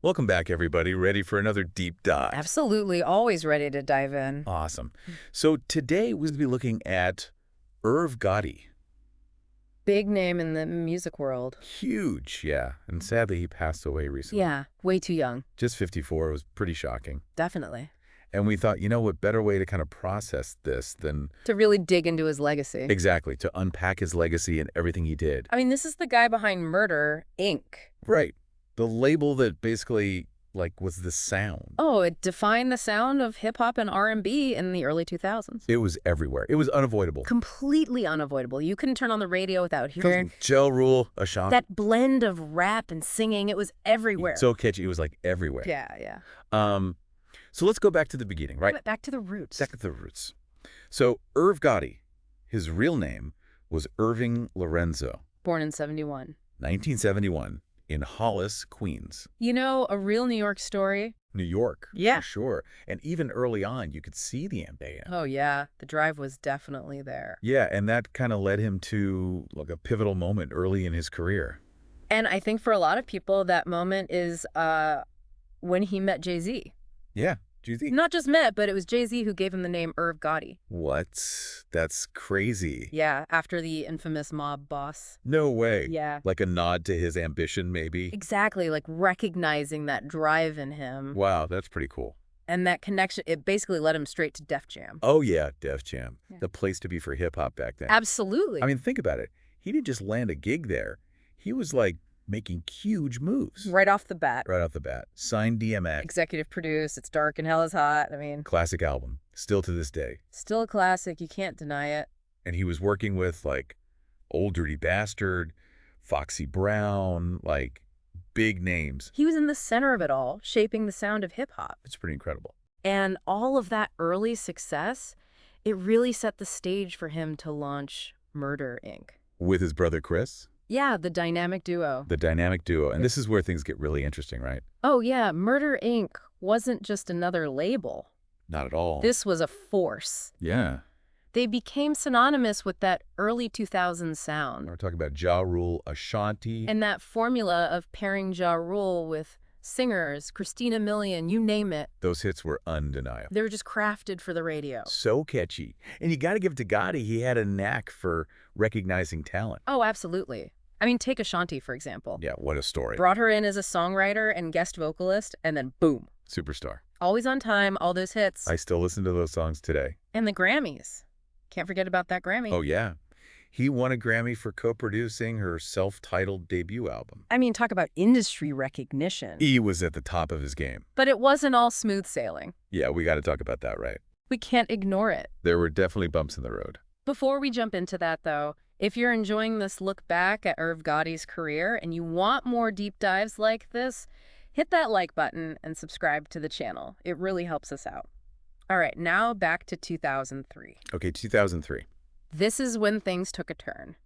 Welcome back, everybody. Ready for another deep dive? Absolutely, always ready to dive in. Awesome. So today we'll be looking at Irv Gotti. Big name in the music world. Huge, yeah. And sadly, he passed away recently. Yeah, way too young. Just 54. It was pretty shocking. Definitely. And we thought, what better way to kind of process this than... To really dig into his legacy. Exactly, to unpack his legacy and everything he did. I mean, this is the guy behind Murder, Inc. Right. The label that basically, was the sound. Oh, it defined the sound of hip-hop and R&B in the early 2000s. It was everywhere. It was unavoidable. Completely unavoidable. You couldn't turn on the radio without hearing Ja Rule, Ashanti. that blend of rap and singing. It was everywhere. So catchy. It was everywhere. Yeah. So let's go back to the beginning, right? Back to the roots. Back to the roots. So Irv Gotti, his real name was Irving Lorenzo. Born in 71. 1971 in Hollis, Queens. You know, a real New York story. New York. Yeah. For sure. And even early on, you could see the ambience. Oh, yeah. The drive was definitely there. Yeah, and that kind of led him to a pivotal moment early in his career. And I think for a lot of people, that moment is when he met Jay-Z. Yeah. Do you think? Not just met, but it was Jay-Z who gave him the name Irv Gotti. What? That's crazy. Yeah, after the infamous mob boss. No way. Yeah. Like a nod to his ambition, maybe? Exactly, like recognizing that drive in him. Wow, that's pretty cool. And that connection, it basically led him straight to Def Jam. Oh, yeah, Def Jam. Yeah. The place to be for hip-hop back then. Absolutely. I mean, think about it. He didn't just land a gig there. He was, making huge moves. Right off the bat. Right off the bat. Signed DMX. Executive produced, It's Dark and Hell is Hot. I mean, Classic album. Still to this day. still a classic. You can't deny it. And he was working with, Old Dirty Bastard, Foxy Brown, big names. He was in the center of it all, shaping the sound of hip-hop. It's pretty incredible. And all of that early success, it really set the stage for him to launch Murder, Inc. With his brother Chris? Yeah, the dynamic duo. The dynamic duo. And this is where things get really interesting, right? Oh, yeah, Murder, Inc. wasn't just another label. Not at all. This was a force. Yeah. They became synonymous with that early 2000s sound. We're talking about Ja Rule, Ashanti. And that formula of pairing Ja Rule with singers, Christina Milian, you name it. Those hits were undeniable. They were just crafted for the radio. So catchy. And you got to give it to Gotti. He had a knack for recognizing talent. Oh, absolutely. I mean, take Ashanti, for example. Yeah, what a story. Brought her in as a songwriter and guest vocalist, and then boom. Superstar. Always on time, all those hits. I still listen to those songs today. And the Grammys. Can't forget about that Grammy. Oh, yeah. He won a Grammy for co-producing her self-titled debut album. I mean, talk about industry recognition. He was at the top of his game. But it wasn't all smooth sailing. Yeah, we got to talk about that, right? We can't ignore it. There were definitely bumps in the road. Before we jump into that, though, if you're enjoying this look back at Irv Gotti's career and you want more deep dives like this, hit that like button and subscribe to the channel. It really helps us out. All right, now back to 2003. Okay, 2003. This is when things took a turn.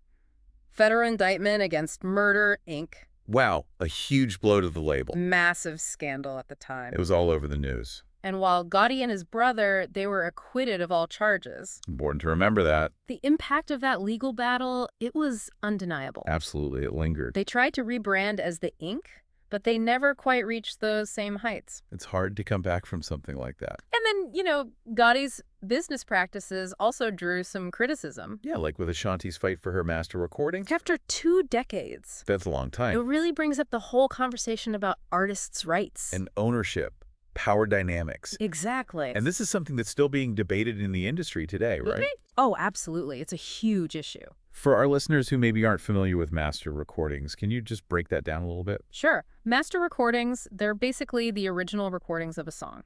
Federal indictment against Murder, Inc. Wow, a huge blow to the label. Massive scandal at the time. It was all over the news. And while Gotti and his brother, they were acquitted of all charges. Important to remember that. The impact of that legal battle, it was undeniable. Absolutely, it lingered. They tried to rebrand as the Inc., but they never quite reached those same heights. It's hard to come back from something like that. And then, Gotti's business practices also drew some criticism. Yeah, like with Ashanti's fight for her master recording. After 2 decades. That's a long It time. really brings up the whole conversation about artists' rights. And ownership, power dynamics. Exactly. And this is something that's still being debated in the industry today, right? Oh, absolutely. It's a huge issue. For our listeners who maybe aren't familiar with master recordings, can you just break that down a little bit? Sure. Master recordings, they're basically the original recordings of a song.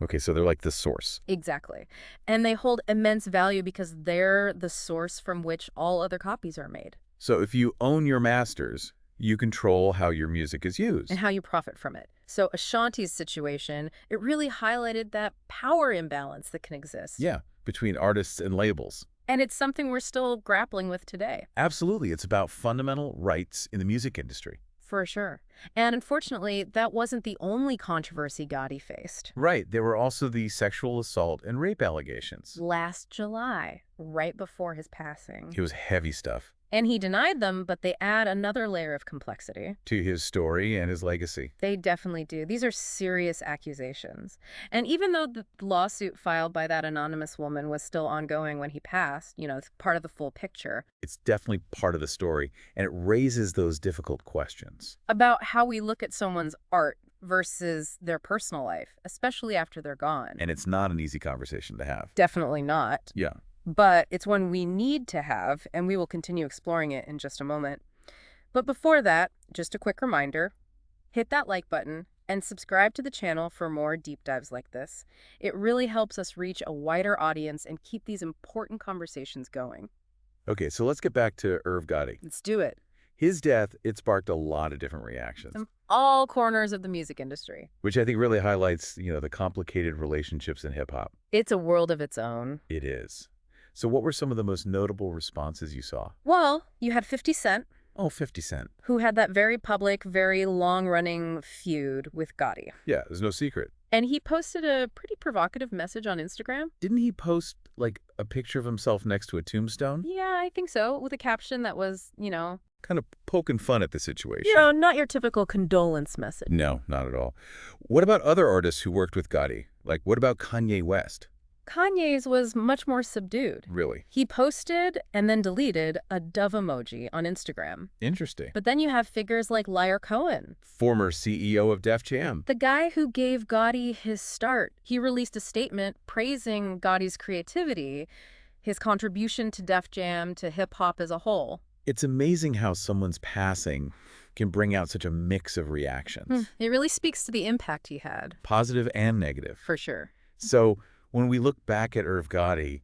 Okay, so they're like the source. Exactly. And they hold immense value because they're the source from which all other copies are made. So if you own your masters, you control how your music is used. And how you profit from it. So Ashanti's situation, it really highlighted that power imbalance that can exist. Yeah, between artists and labels. And it's something we're still grappling with today. Absolutely. It's about fundamental rights in the music industry. For sure. And unfortunately, that wasn't the only controversy Gotti faced. Right. There were also the sexual assault and rape allegations. Last July, right before his passing. It was heavy stuff. And he denied them, but they add another layer of complexity. To his story and his legacy. They definitely do. These are serious accusations. And even though the lawsuit filed by that anonymous woman was still ongoing when he passed, it's part of the full picture. It's definitely part of the story, and it raises those difficult questions. About how we look at someone's art versus their personal life, especially after they're gone. And it's not an easy conversation to have. Definitely not. Yeah. But it's one we need to have, and we will continue exploring it in just a moment. But before that, just a quick reminder, hit that like button and subscribe to the channel for more deep dives like this. It really helps us reach a wider audience and keep these important conversations going. Okay, so let's get back to Irv Gotti. Let's do it. His death, it sparked a lot of different reactions. From all corners of the music industry. Which I think really highlights, the complicated relationships in hip-hop. It's a world of its own. It is. So what were some of the most notable responses you saw? Well, you had 50 Cent. Oh, 50 Cent. Who had that very public, very long-running feud with Gotti. Yeah, there's no secret. And he posted a pretty provocative message on Instagram. Didn't he post, a picture of himself next to a tombstone? Yeah, I think so, with a caption that was, Kind of poking fun at the situation. not your typical condolence message. No, not at all. What about other artists who worked with Gotti? What about Kanye West? Kanye's was much more subdued. Really? He posted and then deleted a dove emoji on Instagram. Interesting. But then you have figures like Liar Cohen. Former CEO of Def Jam. The guy who gave Gotti his start. He released a statement praising Gotti's creativity, his contribution to Def Jam, to hip-hop as a whole. It's amazing how someone's passing can bring out such a mix of reactions. It really speaks to the impact he had. Positive and negative. For sure. So when we look back at Irv Gotti,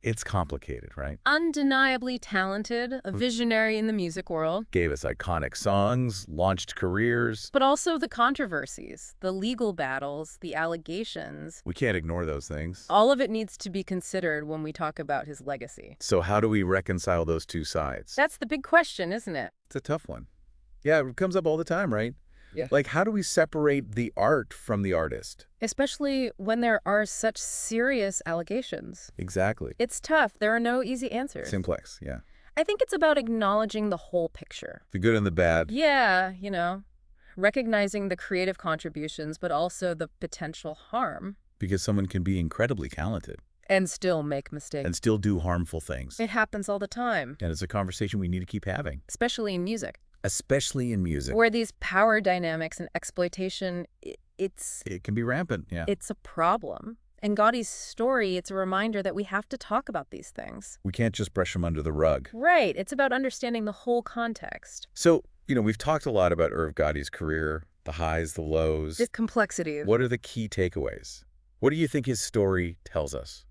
it's complicated, right? Undeniably talented, a visionary in the music world. Gave us iconic songs, launched careers. But also the controversies, the legal battles, the allegations. We can't ignore those things. All of it needs to be considered when we talk about his legacy. So how do we reconcile those two sides? That's the big question, isn't it? It's a tough one. Yeah, it comes up all the time, right? Yeah. How do we separate the art from the artist? Especially when there are such serious allegations. Exactly. It's tough. There are no easy answers. Simplex, yeah. I think it's about acknowledging the whole picture. The good and the bad. Yeah, recognizing the creative contributions, but also the potential harm. Because someone can be incredibly talented. And still make mistakes. And still do harmful things. It happens all the time. And it's a conversation we need to keep having. Especially in music. Especially in music. Where these power dynamics and exploitation, it can be rampant, yeah. It's a problem. And Gotti's story, it's a reminder that we have to talk about these things. We can't just brush them under the rug. Right. It's about understanding the whole context. So, we've talked a lot about Irv Gotti's career, the highs, the lows. The complexity. What are the key takeaways? What do you think his story tells us?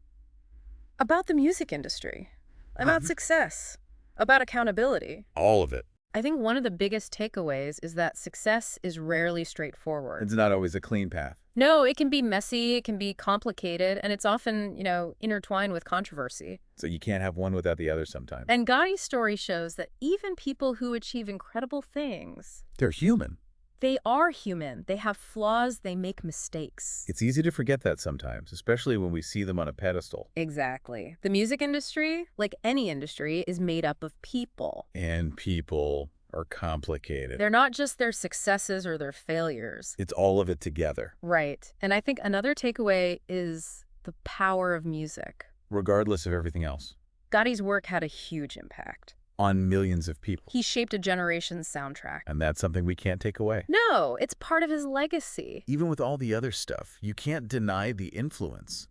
About the music industry. About success. About accountability. All of it. I think one of the biggest takeaways is that success is rarely straightforward. It's not always a clean path. No, it can be messy, it can be complicated, and it's often, intertwined with controversy. So you can't have one without the other sometimes. And Gotti's story shows that even people who achieve incredible things, they're human. They are human. They have flaws. They make mistakes. It's easy to forget that sometimes, especially when we see them on a pedestal. Exactly. The music industry, like any industry, is made up of people. And people are complicated. They're not just their successes or their failures. It's all of it together. Right. And I think another takeaway is the power of music. Regardless of everything else. Gotti's work had a huge impact. On millions of people. He shaped a generation's soundtrack. And that's something we can't take away. No, it's part of his legacy. Even with all the other stuff, you can't deny the influence.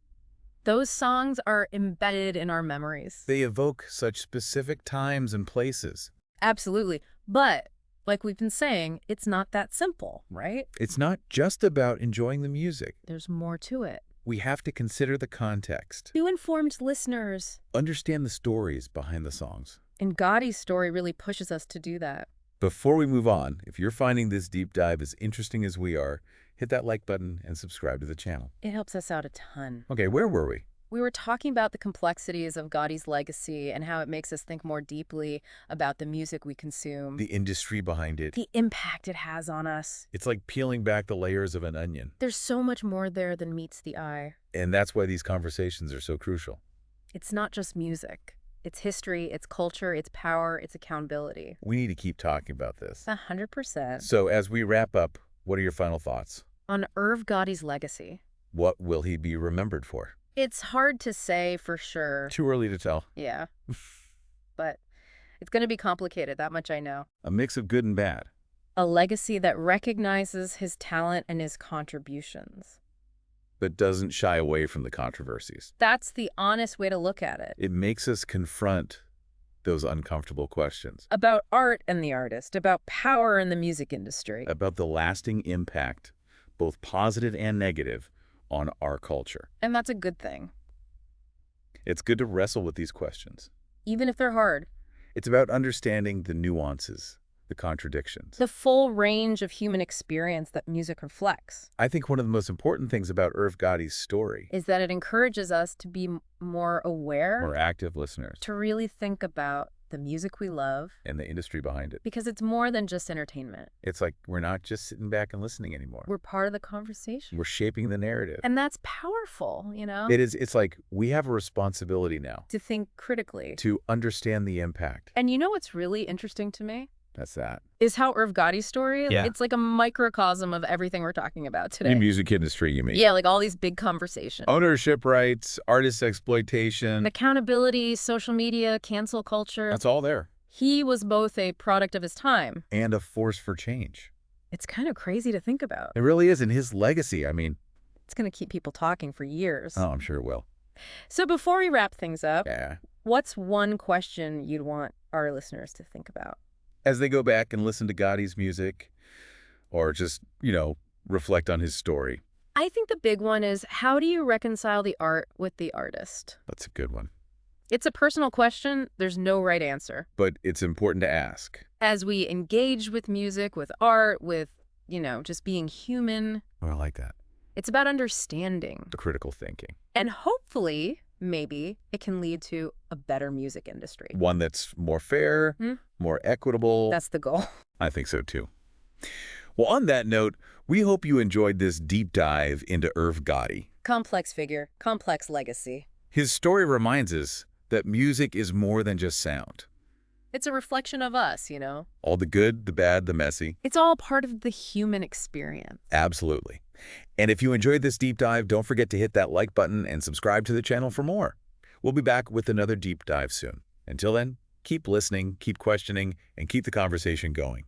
Those songs are embedded in our memories. They evoke such specific times and places. Absolutely. But, like we've been saying, it's not that simple, right? It's not just about enjoying the music. There's more to it. We have to consider the context. New informed listeners. Understand the stories behind the songs. And Gotti's story really pushes us to do that. Before we move on, if you're finding this deep dive as interesting as we are, hit that like button and subscribe to the channel. It helps us out a ton. Okay, where were we? We were talking about the complexities of Gotti's legacy and how it makes us think more deeply about the music we consume, The industry behind it. the impact it has on us. It's like peeling back the layers of an onion. There's so much more there than meets the eye. And that's why these conversations are so crucial. It's not just music. It's history, it's culture, it's power, it's accountability. We need to keep talking about this. 100%. So as we wrap up, what are your final thoughts? On Irv Gotti's legacy, What will he be remembered for? it's hard to say for sure. Too early to tell. Yeah. But it's going to be complicated, that much I know. A mix of good and bad. A legacy that recognizes his talent and his contributions. But doesn't shy away from the controversies. That's the honest way to look at it. It makes us confront those uncomfortable questions About art and the artist, about power in the music industry. about the lasting impact, both positive and negative, on our culture. And that's a good thing, It's good to wrestle with these questions. even if they're hard. It's about understanding the nuances, the contradictions. The full range of human experience that music reflects I think one of the most important things about Irv Gotti's story, is that it encourages us to be more aware, more active listeners, to really think about the music we love, and the industry behind it. because it's more than just entertainment. It's like we're not just sitting back and listening anymore. We're part of the conversation. We're shaping the narrative. And that's powerful, you know? It's like we have a responsibility now To think critically. to understand the impact. And you know what's really interesting to me? That's that. Is how Irv Gotti's story, Yeah. it's like a microcosm of everything we're talking about today. The music industry, you mean? Yeah, like all these big conversations. Ownership rights, artist exploitation. Accountability, social media, cancel culture. That's all there. He was both a product of his time. And a force for change. It's kind of crazy to think about. It really is. And his legacy, I mean, It's going to keep people talking for years. oh, I'm sure it will. So before we wrap things up, Yeah. what's one question you'd want our listeners to think about? As they go back and listen to Gotti's music or just, reflect on his story. I think the big one is, how do you reconcile the art with the artist? That's a good one. It's a personal question. There's no right answer. But it's important to ask. As we engage with music, with art, with, just being human, Oh, I like that. it's about understanding. The critical thinking. And hopefully, maybe, it can lead to a better music industry. One that's more fair, Hmm? more equitable. That's the goal. I think so, too. Well, on that note, we hope you enjoyed this deep dive into Irv Gotti. Complex figure, complex legacy. His story reminds us that music is more than just sound. It's a reflection of us, All the good, the bad, the messy. It's all part of the human experience. Absolutely. And if you enjoyed this deep dive, don't forget to hit that like button and subscribe to the channel for more. We'll be back with another deep dive soon. Until then, keep listening, keep questioning, and keep the conversation going.